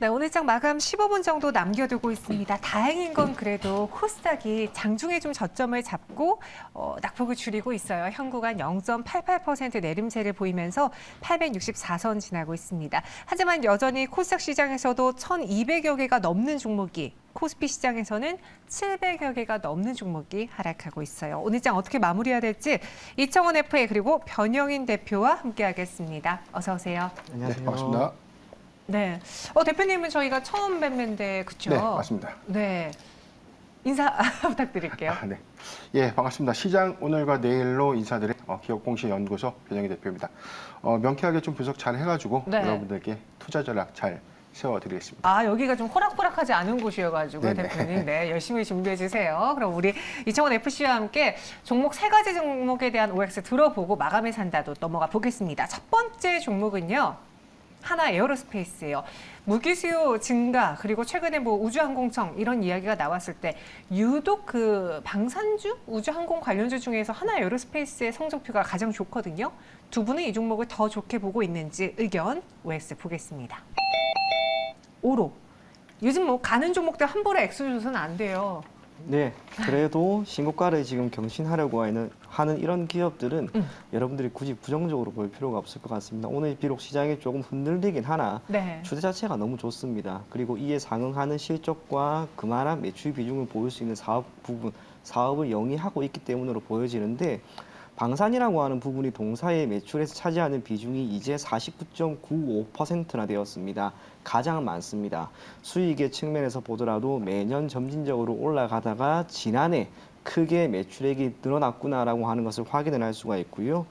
네, 오늘 장 마감 15분 정도 남겨두고 있습니다. 다행인 건 그래도 코스닥이 장중에 좀 저점을 잡고 낙폭을 줄이고 있어요. 현구간 0.88% 내림세를 보이면서 864선 지나고 있습니다. 하지만 여전히 코스닥 시장에서도 1,200여 개가 넘는 종목이, 코스피 시장에서는 700여 개가 넘는 종목이 하락하고 있어요. 오늘 장 어떻게 마무리해야 될지 이청원 FA 그리고 변영인 대표와 함께하겠습니다. 어서 오세요. 안녕하세요. 네, 반갑습니다. 네, 대표님은 저희가 처음 뵙는데 그렇죠? 네, 맞습니다. 네, 인사 부탁드릴게요. 네. 예, 반갑습니다. 시장 오늘과 내일로 인사드릴 기업공시연구소 변영희 대표입니다. 명쾌하게 좀 분석 잘 해가지고 네. 여러분들께 투자 전략 잘 세워드리겠습니다. 아, 여기가 좀 호락호락하지 않은 곳이어가지고 네네. 대표님, 네, 열심히 준비해 주세요. 그럼 우리 이청원 FC와 함께 종목 세 가지 종목에 대한 OX 들어보고 마감에 산다도 넘어가 보겠습니다. 첫 번째 종목은요. 하나 에어로스페이스예요. 무기 수요 증가 그리고 최근에 뭐 우주항공청 이런 이야기가 나왔을 때 유독 그 방산주 우주항공 관련주 중에서 하나 에어로스페이스의 성적표가 가장 좋거든요. 두 분은 이 종목을 더 좋게 보고 있는지 의견 OX 보겠습니다. 5로 요즘 뭐 가는 종목들 한 번에 액수 줘서는 안 돼요. 네, 그래도 신고가를 지금 경신하려고 하는 이런 기업들은 여러분들이 굳이 부정적으로 볼 필요가 없을 것 같습니다. 오늘 비록 시장이 조금 흔들리긴 하나 네. 추세 자체가 너무 좋습니다. 그리고 이에 상응하는 실적과 그만한 매출 비중을 보일 수 있는 사업을 영위하고 있기 때문으로 보여지는데 방산이라고 하는 부분이 동사의 매출에서 차지하는 비중이 이제 49.95%나 되었습니다. 가장 많습니다. 수익의 측면에서 보더라도 매년 점진적으로 올라가다가 지난해 크게 매출액이 늘어났구나라고 하는 것을 확인을 할 수가 있고요.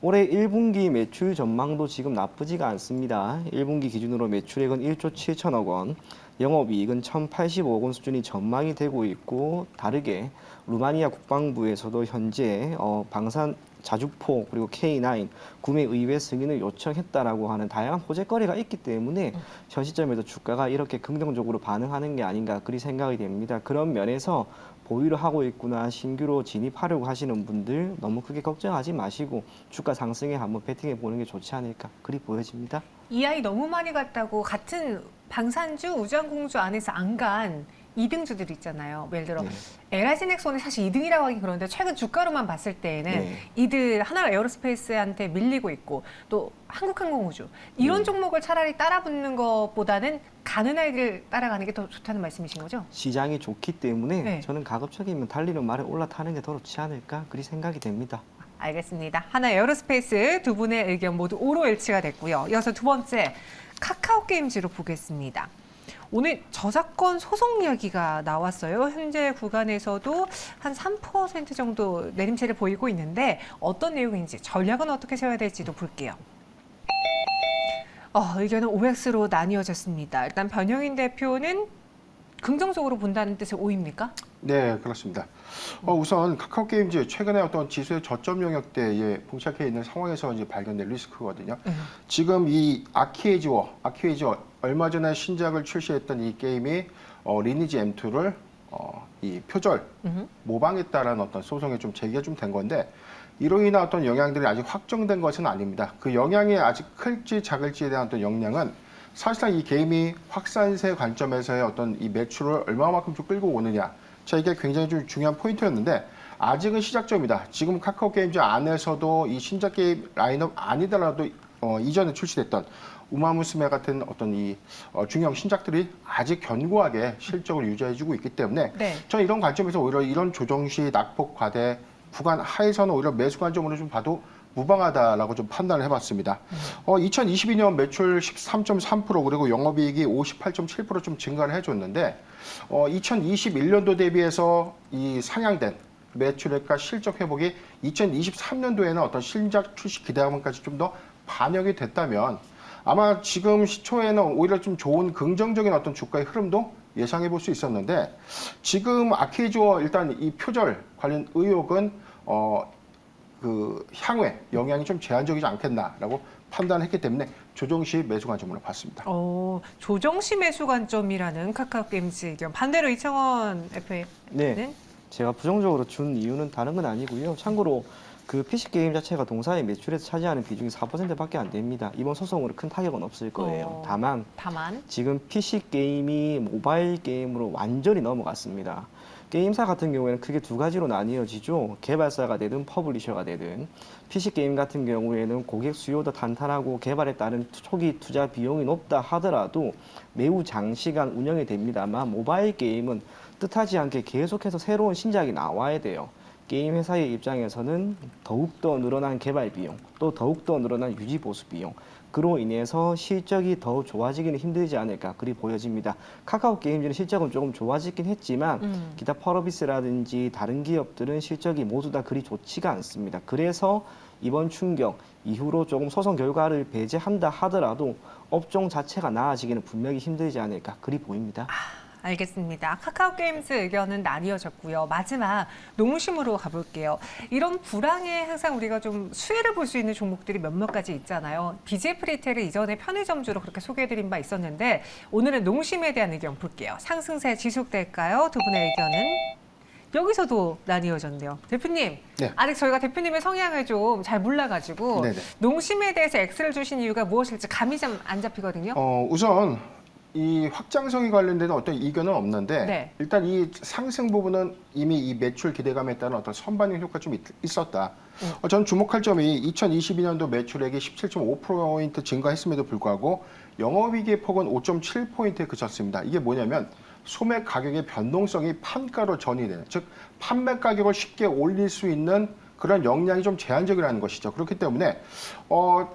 올해 1분기 매출 전망도 지금 나쁘지가 않습니다. 1분기 기준으로 매출액은 1조 7천억 원, 영업이익은 1,085억 원 수준이 전망이 되고 있고 다르게 루마니아 국방부에서도 현재 방산 자주포 그리고 K9 구매 의뢰 승인을 요청했다라고 하는 다양한 호재거리가 있기 때문에 현 시점에서 주가가 이렇게 긍정적으로 반응하는 게 아닌가 그리 생각이 됩니다. 그런 면에서 보유를 하고 있구나 신규로 진입하려고 하시는 분들 너무 크게 걱정하지 마시고 주가 상승에 한번 베팅해 보는 게 좋지 않을까 그리 보여집니다. 이 아이 너무 많이 갔다고 같은 방산주 우주항공주 안에서 안 간 2등주들 있잖아요. 예를 들어 네. LI진엑스원이 사실 2등이라고 하긴 그런데 최근 주가로만 봤을 때에는 네. 이들 하나 에어로스페이스한테 밀리고 있고 또 한국항공우주 이런 종목을 차라리 따라붙는 것보다는 가는 아이들 따라가는 게 더 좋다는 말씀이신 거죠? 시장이 좋기 때문에 네. 저는 가급적이면 달리는 말에 올라타는 게 더 좋지 않을까 그리 생각이 됩니다. 알겠습니다. 하나 에어로스페이스 두 분의 의견 모두 오로 일치가 됐고요. 이어서 두 번째 카카오게임즈로 보겠습니다. 오늘 저작권 소송 이야기가 나왔어요. 현재 구간에서도 한 3% 정도 내림세를 보이고 있는데 어떤 내용인지 전략은 어떻게 세워야 될지도 볼게요. 의견은 OX로 나뉘어졌습니다. 일단 변영인 대표는 긍정적으로 본다는 뜻의 O입니까? 네, 그렇습니다. 우선 카카오게임즈 최근에 어떤 지수의 저점 영역대에 봉착해 있는 상황에서 이제 발견된 리스크거든요. 지금 이 아키에이지워 얼마 전에 신작을 출시했던 이 게임이 리니지 M2를 이 표절 모방했다라는 어떤 소송에 좀 제기가 좀 된 건데 이로 인한 어떤 영향들이 아직 확정된 것은 아닙니다. 그 영향이 아직 클지 작을지에 대한 어떤 영향은 사실상 이 게임이 확산세 관점에서의 어떤 이 매출을 얼마만큼 좀 끌고 오느냐. 자, 이게 굉장히 좀 중요한 포인트였는데 아직은 시작점이다. 지금 카카오게임즈 안에서도 이 신작 게임 라인업 아니더라도 이전에 출시됐던 우마무스메 같은 어떤 이 중형 신작들이 아직 견고하게 실적을 유지해주고 있기 때문에 네. 저는 이런 관점에서 오히려 이런 조정 시 낙폭 과대 구간 하에서는 오히려 매수 관점으로 좀 봐도 무방하다라고 좀 판단을 해봤습니다. 2022년 매출 13.3% 그리고 영업이익이 58.7% 좀 증가를 해줬는데 2021년도 대비해서 이 상향된 매출액과 실적 회복이 2023년도에는 어떤 신작 출시 기대감까지 좀 더 반영이 됐다면 아마 지금 시초에는 오히려 좀 좋은 긍정적인 어떤 주가의 흐름도 예상해 볼 수 있었는데 지금 아케이즈워 일단 이 표절 관련 의혹은 그 향후에 영향이 좀 제한적이지 않겠나라고 판단했기 때문에 조정 시 매수 관점으로 봤습니다. 조정 시 매수 관점이라는 카카오게임즈 의견. 반대로 이청원 FA는 네. 제가 부정적으로 준 이유는 다른 건 아니고요. 참고로 그 PC 게임 자체가 동사의 매출에서 차지하는 비중이 4%밖에 안 됩니다. 이번 소송으로 큰 타격은 없을 거예요. 다만 지금 PC 게임이 모바일 게임으로 완전히 넘어갔습니다. 게임사 같은 경우에는 크게 두 가지로 나뉘어지죠. 개발사가 되든 퍼블리셔가 되든. PC 게임 같은 경우에는 고객 수요도 탄탄하고 개발에 따른 초기 투자 비용이 높다 하더라도 매우 장시간 운영이 됩니다만 모바일 게임은 뜻하지 않게 계속해서 새로운 신작이 나와야 돼요. 게임 회사의 입장에서는 더욱더 늘어난 개발 비용, 또 더욱더 늘어난 유지 보수 비용, 그로 인해서 실적이 더 좋아지기는 힘들지 않을까 그리 보여집니다. 카카오 게임즈는 실적은 조금 좋아지긴 했지만 기타 펄어비스라든지 다른 기업들은 실적이 모두 다 그리 좋지가 않습니다. 그래서 이번 충격 이후로 조금 소송 결과를 배제한다 하더라도 업종 자체가 나아지기는 분명히 힘들지 않을까 그리 보입니다. 알겠습니다. 카카오 게임즈 의견은 나뉘어졌고요. 마지막 농심으로 가볼게요. 이런 불황에 항상 우리가 좀 수혜를 볼 수 있는 종목들이 몇몇 가지 있잖아요. BJF 리테일을 이전에 편의점주로 그렇게 소개해드린 바 있었는데 오늘은 농심에 대한 의견 볼게요. 상승세 지속될까요? 두 분의 의견은? 여기서도 나뉘어졌네요. 대표님, 네. 아직 저희가 대표님의 성향을 좀 잘 몰라가지고 네네. 농심에 대해서 X를 주신 이유가 무엇일지 감이 좀 안 잡히거든요. 우선 이 확장성에 관련된 어떤 이견은 없는데 네. 일단 이 상승 부분은 이미 이 매출 기대감에 따른 어떤 선반영 효과 좀 있었다. 전 주목할 점이 2022년도 매출액이 17.5% 증가했음에도 불구하고 영업이익의 폭은 5.7%에 그쳤습니다. 이게 뭐냐면 소매 가격의 변동성이 판가로 전이되는, 즉 판매 가격을 쉽게 올릴 수 있는 그런 역량이 좀 제한적이라는 것이죠. 그렇기 때문에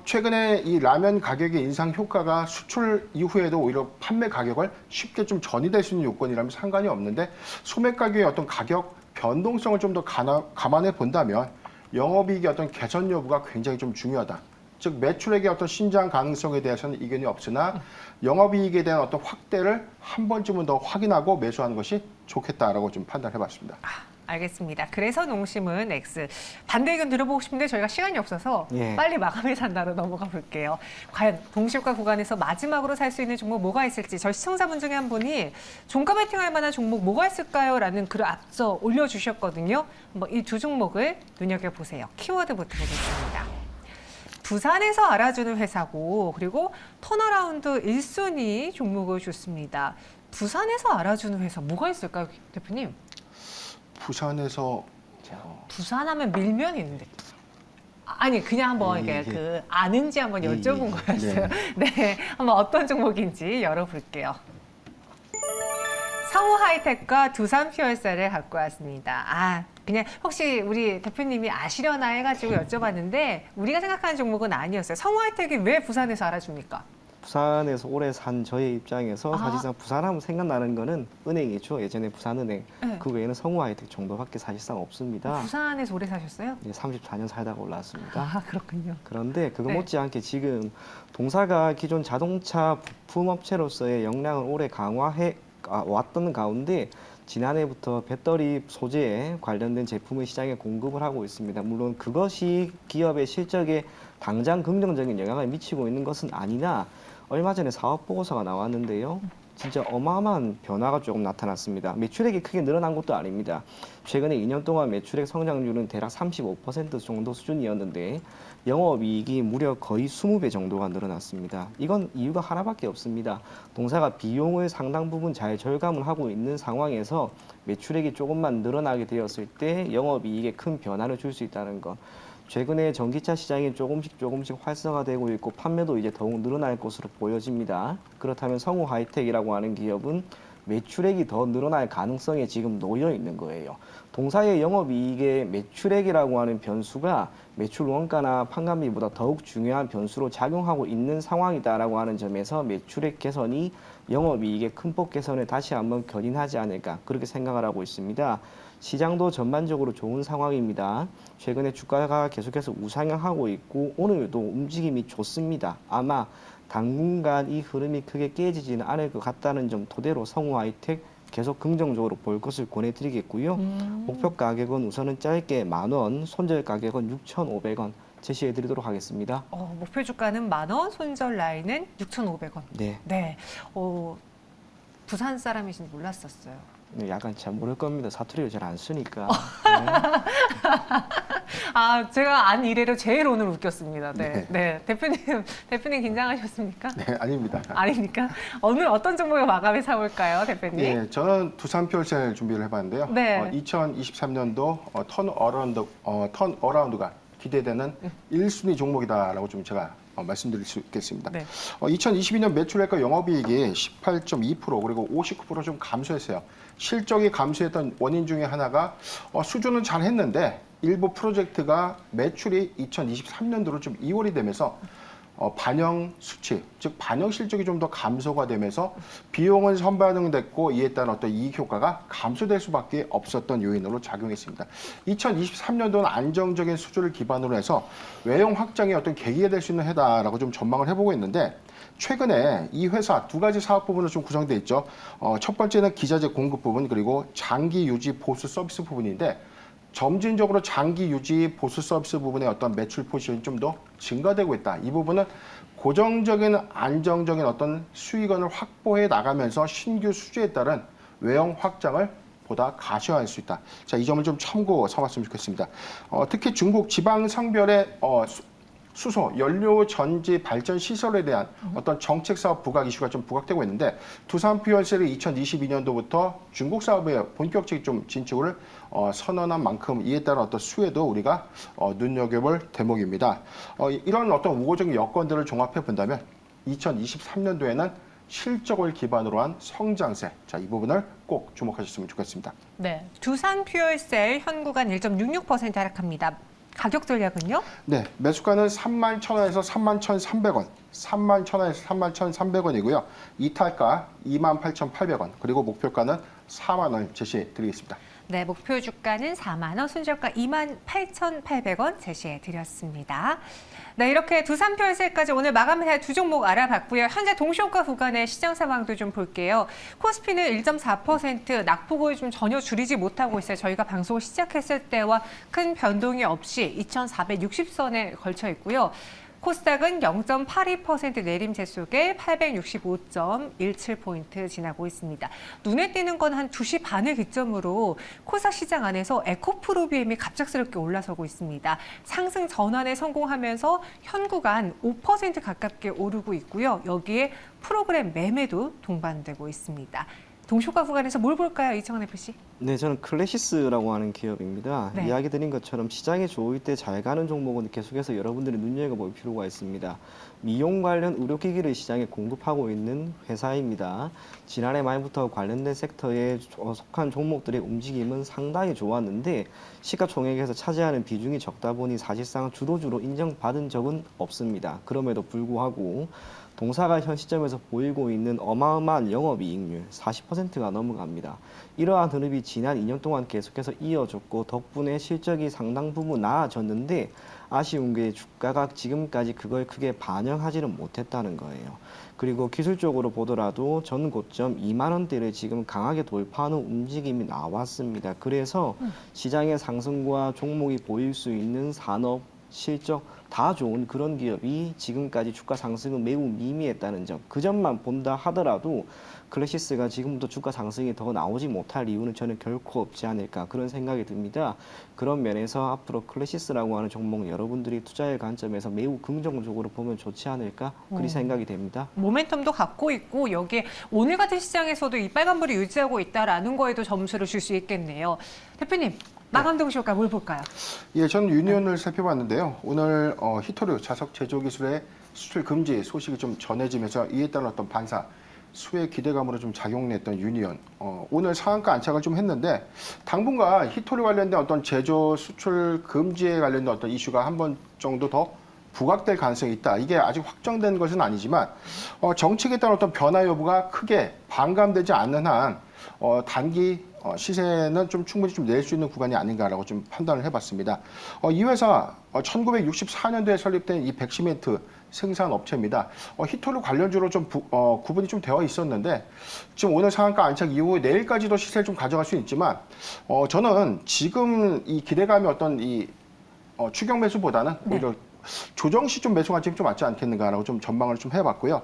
최근에 이 라면 가격의 인상 효과가 수출 이후에도 오히려 판매 가격을 쉽게 좀 전이될 수 있는 요건이라면 상관이 없는데 소매 가격의 어떤 가격 변동성을 좀 더 감안해 본다면 영업이익의 어떤 개선 여부가 굉장히 좀 중요하다. 즉 매출액의 어떤 신장 가능성에 대해서는 이견이 없으나 영업이익에 대한 어떤 확대를 한 번쯤은 더 확인하고 매수하는 것이 좋겠다라고 좀 판단해봤습니다. 알겠습니다. 그래서 농심은 X. 반대 의견 들어보고 싶은데 저희가 시간이 없어서 빨리 마감을 산다로 넘어가 볼게요. 과연 동시효과 구간에서 마지막으로 살 수 있는 종목 뭐가 있을지 저희 시청자분 중에 한 분이 종가 베팅할 만한 종목 뭐가 있을까요? 라는 글을 앞서 올려주셨거든요. 이 두 종목을 눈여겨보세요. 키워드부터 보겠습니다. 부산에서 알아주는 회사고 그리고 턴어라운드 1순위 종목을 줬습니다. 부산에서 알아주는 회사 뭐가 있을까요, 대표님? 부산에서 부산하면 밀면이 있는데 아니 그냥 한번 이게 그 아는지 한번 여쭤본 거였어요. 네, 한번 어떤 종목인지 열어볼게요. 성우하이텍과 두산퓨얼셀을 갖고 왔습니다. 그냥 혹시 우리 대표님이 아시려나 해가지고 여쭤봤는데 우리가 생각하는 종목은 아니었어요. 성우하이텍이 왜 부산에서 알아줍니까? 부산에서 오래 산 저의 입장에서 사실상 부산하면 생각나는 거는 은행이죠. 예전에 부산은행. 네. 그 외에는 성우하이텍 정도밖에 사실상 없습니다. 부산에서 오래 사셨어요? 네, 34년 살다가 올라왔습니다. 그렇군요. 그런데 그거 못지않게 지금 동사가 기존 자동차 부품업체로서의 역량을 오래 강화해 왔던 가운데 지난해부터 배터리 소재에 관련된 제품을 시장에 공급을 하고 있습니다. 물론 그것이 기업의 실적에 당장 긍정적인 영향을 미치고 있는 것은 아니나 얼마 전에 사업 보고서가 나왔는데요. 진짜 어마어마한 변화가 조금 나타났습니다. 매출액이 크게 늘어난 것도 아닙니다. 최근에 2년 동안 매출액 성장률은 대략 35% 정도 수준이었는데 영업이익이 무려 거의 20배 정도가 늘어났습니다. 이건 이유가 하나밖에 없습니다. 동사가 비용을 상당 부분 잘 절감을 하고 있는 상황에서 매출액이 조금만 늘어나게 되었을 때 영업이익에 큰 변화를 줄 수 있다는 것. 최근에 전기차 시장이 조금씩 활성화되고 있고 판매도 이제 더욱 늘어날 것으로 보여집니다. 그렇다면 성우하이텍이라고 하는 기업은 매출액이 더 늘어날 가능성에 지금 놓여 있는 거예요. 동사의 영업이익의 매출액이라고 하는 변수가 매출 원가나 판관비보다 더욱 중요한 변수로 작용하고 있는 상황이다라고 하는 점에서 매출액 개선이 영업이익의 큰 폭 개선을 다시 한번 견인하지 않을까 그렇게 생각을 하고 있습니다. 시장도 전반적으로 좋은 상황입니다. 최근에 주가가 계속해서 우상향하고 있고 오늘도 움직임이 좋습니다. 아마 당분간 이 흐름이 크게 깨지지는 않을 것 같다는 점 토대로 성우하이텍 계속 긍정적으로 볼 것을 권해드리겠고요. 목표 가격은 우선은 짧게 10,000원, 손절 가격은 6,500원 제시해드리도록 하겠습니다. 목표 주가는 10,000원, 손절 라인은 6,500원. 네. 부산 사람이신지 몰랐었어요. 네, 약간 잘 모를 겁니다. 사투리를 잘 안 쓰니까. 아, 제가 안 이래로 제일 오늘 웃겼습니다. 네. 네. 네. 대표님 긴장하셨습니까? 네, 아닙니다. 아닙니까? 오늘 어떤 종목을 마감해 사볼까요, 대표님? 네, 저는 두산 퓨얼셀 준비를 해봤는데요. 네. 2023년도 턴어라운드가 기대되는 1순위 종목이다라고 좀 제가 말씀드릴 수 있겠습니다. 네. 2022년 매출액과 영업이익이 18.2% 그리고 59% 좀 감소했어요. 실적이 감소했던 원인 중에 하나가 수주는 잘 했는데 일부 프로젝트가 매출이 2023년도로 좀 이월이 되면서 반영 수치, 즉 반영 실적이 좀 더 감소가 되면서 비용은 선반영됐고 이에 따른 어떤 이익 효과가 감소될 수밖에 없었던 요인으로 작용했습니다. 2023년도는 안정적인 수주를 기반으로 해서 외형 확장의 어떤 계기가 될 수 있는 해다라고 좀 전망을 해보고 있는데 최근에 이 회사 두 가지 사업 부분으로 좀 구성되어 있죠. 첫 번째는 기자재 공급 부분 그리고 장기 유지 보수 서비스 부분인데 점진적으로 장기 유지 보수 서비스 부분의 어떤 매출 포지션이 좀 더 증가되고 있다. 이 부분은 고정적인 안정적인 어떤 수익원을 확보해 나가면서 신규 수주에 따른 외형 확장을 보다 가시화할 수 있다. 자, 이 점을 좀 참고 삼았으면 좋겠습니다. 특히 중국 지방 상별의 수소, 연료 전지 발전 시설에 대한 어떤 정책 사업 부각 이슈가 좀 부각되고 있는데 두산 퓨얼셀이 2022년도부터 중국 사업에 본격적인 좀 진출을 선언한 만큼 이에 따른 어떤 수혜도 우리가 눈여겨볼 대목입니다. 이런 어떤 우호적인 여건들을 종합해 본다면 2023년도에는 실적을 기반으로 한 성장세, 자, 이 부분을 꼭 주목하셨으면 좋겠습니다. 네. 두산 퓨얼셀 현구간 1.66% 하락합니다. 가격 전략은요? 네, 매수가는 31,000원에서 31,300원, 31,000원에서 31,300원이고요. 이탈가 28,800원, 그리고 목표가는 4만 원 제시해 드리겠습니다. 네, 목표 주가는 4만 원, 순저가 28,800원 제시해 드렸습니다. 네, 이렇게 두산 퓨얼셀까지 오늘 마감할 두 종목 알아봤고요. 현재 동시효과 구간의 시장 상황도 좀 볼게요. 코스피는 1.4% 낙폭을 좀 전혀 줄이지 못하고 있어요. 저희가 방송을 시작했을 때와 큰 변동이 없이 2,460선에 걸쳐 있고요. 코스닥은 0.82% 내림세 속에 865.17포인트 지나고 있습니다. 눈에 띄는 건 한 2시 반을 기점으로 코스닥 시장 안에서 에코프로비엠이 갑작스럽게 올라서고 있습니다. 상승 전환에 성공하면서 현 구간 5% 가깝게 오르고 있고요. 여기에 프로그램 매매도 동반되고 있습니다. 동시효과 구간에서 뭘 볼까요, 이청원 FC? 네, 저는 클래시스라고 하는 기업입니다. 네. 이야기 드린 것처럼 시장이 좋을 때 잘 가는 종목은 계속해서 여러분들이 눈여겨볼 필요가 있습니다. 미용 관련 의료기기를 시장에 공급하고 있는 회사입니다. 지난해 말부터 관련된 섹터에 속한 종목들의 움직임은 상당히 좋았는데 시가총액에서 차지하는 비중이 적다 보니 사실상 주도주로 인정받은 적은 없습니다. 그럼에도 불구하고 동사가 현 시점에서 보이고 있는 어마어마한 영업이익률 40%가 넘어갑니다. 이러한 흐름이 지난 2년 동안 계속해서 이어졌고 덕분에 실적이 상당 부분 나아졌는데 아쉬운 게 주가가 지금까지 그걸 크게 반영하지는 못했다는 거예요. 그리고 기술적으로 보더라도 전 고점 2만 원대를 지금 강하게 돌파하는 움직임이 나왔습니다. 그래서 시장의 상승과 종목이 보일 수 있는 산업, 실적 다 좋은 그런 기업이 지금까지 주가 상승은 매우 미미했다는 점, 그 점만 본다 하더라도 클래시스가 지금부터 주가 상승이 더 나오지 못할 이유는 저는 결코 없지 않을까 그런 생각이 듭니다. 그런 면에서 앞으로 클래시스라고 하는 종목 여러분들이 투자의 관점에서 매우 긍정적으로 보면 좋지 않을까 그리 생각이 됩니다. 모멘텀도 갖고 있고 여기에 오늘 같은 시장에서도 이 빨간불이 유지하고 있다라는 거에도 점수를 줄 수 있겠네요. 대표님, 마감 동시효과 뭘 볼까요? 예, 저는 유니온을 살펴봤는데요. 오늘 히토류 자석 제조 기술의 수출 금지 소식이 좀 전해지면서 이에 따른 어떤 반사 수혜 기대감으로 좀 작용했던 유니온. 오늘 상한가 안착을 좀 했는데 당분간 히토류 관련된 어떤 제조 수출 금지에 관련된 어떤 이슈가 한 번 정도 더 부각될 가능성이 있다. 이게 아직 확정된 것은 아니지만 정책에 따른 어떤 변화 여부가 크게 반감되지 않는 한 단기 시세는 좀 충분히 좀 낼 수 있는 구간이 아닌가라고 좀 판단을 해봤습니다. 이 회사 1964년도에 설립된 이 백시멘트 생산 업체입니다. 히토류 관련주로 좀 구분이 좀 되어 있었는데 지금 오늘 상한가 안착 이후 내일까지도 시세를 좀 가져갈 수 있지만 저는 지금 이 기대감이 어떤 이 추격 매수보다는 오히려 조정 시 좀 매수 관점이 좀 맞지 않겠는가라고 좀 전망을 좀 해봤고요.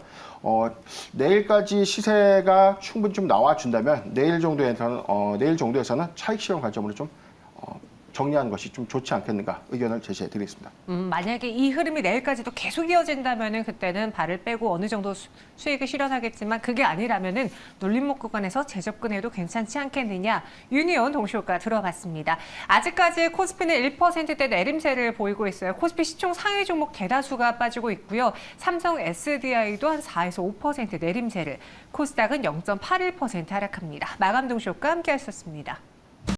내일까지 시세가 충분히 좀 나와준다면 내일 정도에서는 차익 실현 관점으로 좀 정리하는 것이 좀 좋지 않겠는가 의견을 제시해 드리겠습니다. 만약에 이 흐름이 내일까지도 계속 이어진다면은 그때는 발을 빼고 어느 정도 수익을 실현하겠지만 그게 아니라면은 눌림목 구간에서 재접근해도 괜찮지 않겠느냐. 유니온 동시효과 들어봤습니다. 아직까지 코스피는 1%대 내림세를 보이고 있어요. 코스피 시총 상위 종목 대다수가 빠지고 있고요. 삼성 SDI도 한 4에서 5% 내림세를, 코스닥은 0.81% 하락합니다. 마감 동시효과 함께 하셨습니다.